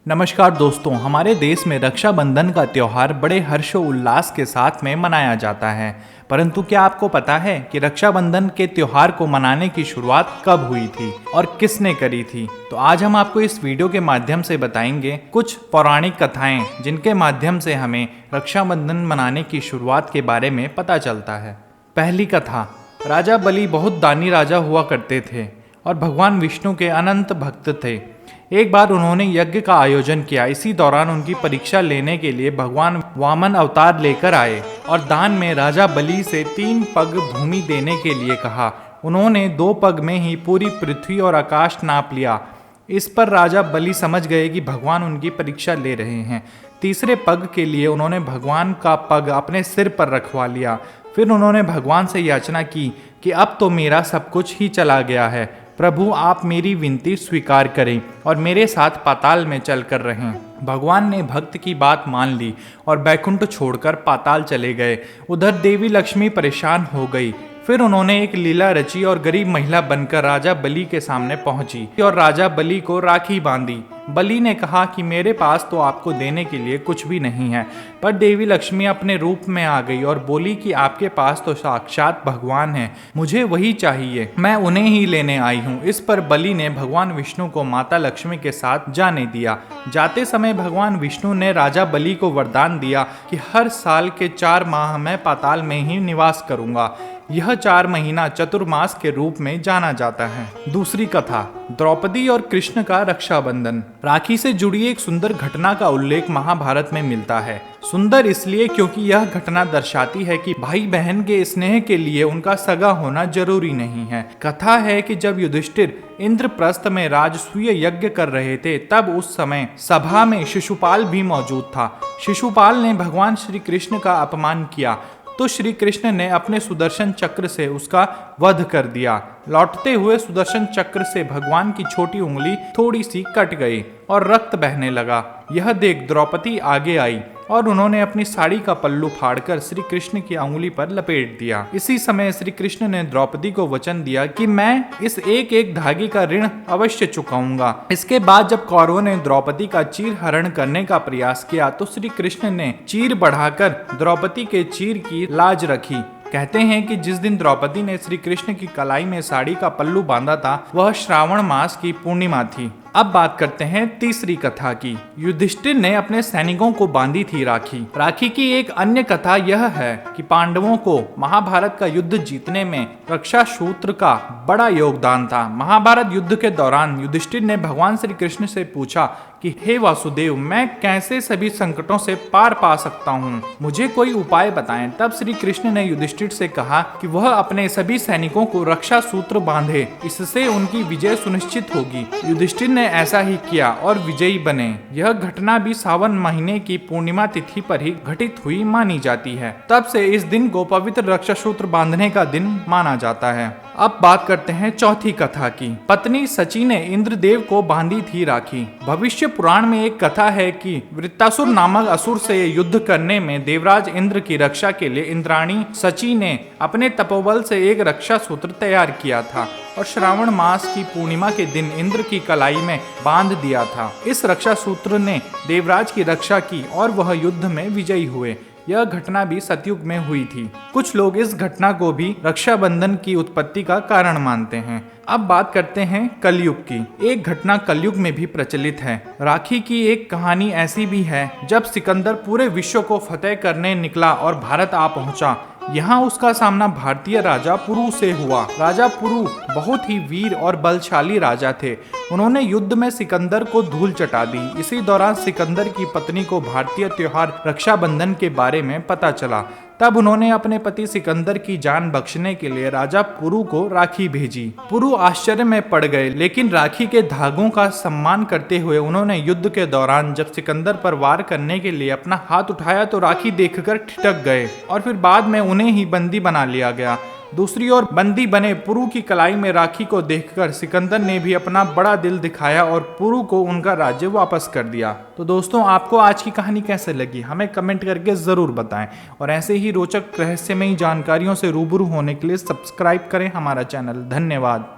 नमस्कार दोस्तों, हमारे देश में रक्षाबंधन का त्यौहार बड़े हर्षोल्लास के साथ में मनाया जाता है। परंतु क्या आपको पता है कि रक्षाबंधन के त्यौहार को मनाने की शुरुआत कब हुई थी और किसने करी थी? तो आज हम आपको इस वीडियो के माध्यम से बताएंगे कुछ पौराणिक कथाएं जिनके माध्यम से हमें रक्षाबंधन मनाने की शुरुआत के बारे में पता चलता है। पहली कथा, राजा बलि बहुत दानी राजा हुआ करते थे और भगवान विष्णु के अनंत भक्त थे। एक बार उन्होंने यज्ञ का आयोजन किया। इसी दौरान उनकी परीक्षा लेने के लिए भगवान वामन अवतार लेकर आए और दान में राजा बलि से 3 पग भूमि देने के लिए कहा। उन्होंने 2 पग में ही पूरी पृथ्वी और आकाश नाप लिया। इस पर राजा बलि समझ गए कि भगवान उनकी परीक्षा ले रहे हैं। तीसरे पग के लिए उन्होंने भगवान का पग अपने सिर पर रखवा लिया। फिर उन्होंने भगवान से याचना की कि अब तो मेरा सब कुछ ही चला गया है, प्रभु आप मेरी विनती स्वीकार करें और मेरे साथ पाताल में चल कर रहें। भगवान ने भक्त की बात मान ली और बैकुंठ छोड़कर पाताल चले गए। उधर देवी लक्ष्मी परेशान हो गई। फिर उन्होंने एक लीला रची और गरीब महिला बनकर राजा बलि के सामने पहुंची और राजा बलि को राखी बांधी। बलि ने कहा कि मेरे पास तो आपको देने के लिए कुछ भी नहीं है, पर देवी लक्ष्मी अपने रूप में आ गई और बोली कि आपके पास तो साक्षात भगवान है, मुझे वही चाहिए, मैं उन्हें ही लेने आई हूँ। इस पर बलि ने भगवान विष्णु को माता लक्ष्मी के साथ जाने दिया। जाते समय भगवान विष्णु ने राजा बलि को वरदान दिया कि हर साल के 4 माह मैं पाताल में ही निवास करूंगा। यह 4 महीना चतुर्मास के रूप में जाना जाता है। दूसरी कथा, द्रौपदी और कृष्ण का रक्षाबंधन। राखी से जुड़ी एक सुंदर घटना का उल्लेख महाभारत में मिलता है। सुंदर इसलिए क्योंकि यह घटना दर्शाती है कि भाई बहन के स्नेह के लिए उनका सगा होना जरूरी नहीं है। कथा है कि जब युधिष्ठिर इंद्रप्रस्थ में राजसूय यज्ञ कर रहे थे, तब उस समय सभा में शिशुपाल भी मौजूद था। शिशुपाल ने भगवान श्री कृष्ण का अपमान किया तो श्री कृष्ण ने अपने सुदर्शन चक्र से उसका वध कर दिया। लौटते हुए सुदर्शन चक्र से भगवान की छोटी उंगली थोड़ी सी कट गई और रक्त बहने लगा। यह देख द्रौपदी आगे आई और उन्होंने अपनी साड़ी का पल्लू फाड़कर श्री कृष्ण की उंगली पर लपेट दिया। इसी समय श्री कृष्ण ने द्रौपदी को वचन दिया कि मैं इस एक एक धागे का ऋण अवश्य चुकाऊंगा। इसके बाद जब कौरवों ने द्रौपदी का चीर हरण करने का प्रयास किया तो श्री कृष्ण ने चीर बढ़ाकर द्रौपदी के चीर की लाज रखी। कहते हैं कि जिस दिन द्रौपदी ने श्री कृष्ण की कलाई में साड़ी का पल्लू बांधा था, वह श्रावण मास की पूर्णिमा थी। अब बात करते हैं तीसरी कथा की। युधिष्ठिर ने अपने सैनिकों को बांधी थी राखी। राखी की एक अन्य कथा यह है कि पांडवों को महाभारत का युद्ध जीतने में रक्षा सूत्र का बड़ा योगदान था। महाभारत युद्ध के दौरान युधिष्ठिर ने भगवान श्री कृष्ण से पूछा कि हे वासुदेव, मैं कैसे सभी संकटों से पार पा सकता हूँ, मुझे कोई उपाय बताएं। तब श्री कृष्ण ने युधिष्ठिर से कहा कि वह अपने सभी सैनिकों को रक्षा सूत्र बांधे, इससे उनकी विजय सुनिश्चित होगी। युधिष्ठिर ने ऐसा ही किया और विजयी बने। यह घटना भी सावन महीने की पूर्णिमा तिथि पर ही घटित हुई मानी जाती है। तब से इस दिन को पवित्र रक्षा सूत्र बांधने का दिन माना जाता है। अब बात करते हैं चौथी कथा की। पत्नी सची ने इंद्रदेव को बांधी थी राखी। भविष्य पुराण में एक कथा है कि वृत्तासुर नामक असुर से युद्ध करने में देवराज इंद्र की रक्षा के लिए इंद्राणी सची ने अपने तपोबल से एक रक्षा सूत्र तैयार किया था और श्रावण मास की पूर्णिमा के दिन इंद्र की कलाई में बांध दिया था। इस रक्षा सूत्र ने देवराज की रक्षा की और वह युद्ध में विजयी हुए। यह घटना भी सतयुग में हुई थी। कुछ लोग इस घटना को भी रक्षाबंधन की उत्पत्ति का कारण मानते हैं। अब बात करते हैं कलयुग की। एक घटना कलयुग में भी प्रचलित है। राखी की एक कहानी ऐसी भी है जब सिकंदर पूरे विश्व को फतेह करने निकला और भारत आ पहुंचा। यहाँ उसका सामना भारतीय राजा पुरु से हुआ। राजा पुरु बहुत ही वीर और बलशाली राजा थे। उन्होंने युद्ध में सिकंदर को धूल चटा दी। इसी दौरान सिकंदर की पत्नी को भारतीय त्योहार रक्षाबंधन के बारे में पता चला। तब उन्होंने अपने पति सिकंदर की जान बख्शने के लिए राजा पुरु को राखी भेजी। पुरु आश्चर्य में पड़ गए, लेकिन राखी के धागों का सम्मान करते हुए उन्होंने युद्ध के दौरान जब सिकंदर पर वार करने के लिए अपना हाथ उठाया तो राखी देखकर ठिठक गए और फिर बाद में उन्हें ही बंदी बना लिया गया। दूसरी ओर बंदी बने पुरु की कलाई में राखी को देखकर सिकंदर ने भी अपना बड़ा दिल दिखाया और पुरु को उनका राज्य वापस कर दिया। तो दोस्तों, आपको आज की कहानी कैसे लगी हमें कमेंट करके जरूर बताएं और ऐसे ही रोचक रहस्यमयी जानकारियों से रूबरू होने के लिए सब्सक्राइब करें हमारा चैनल। धन्यवाद।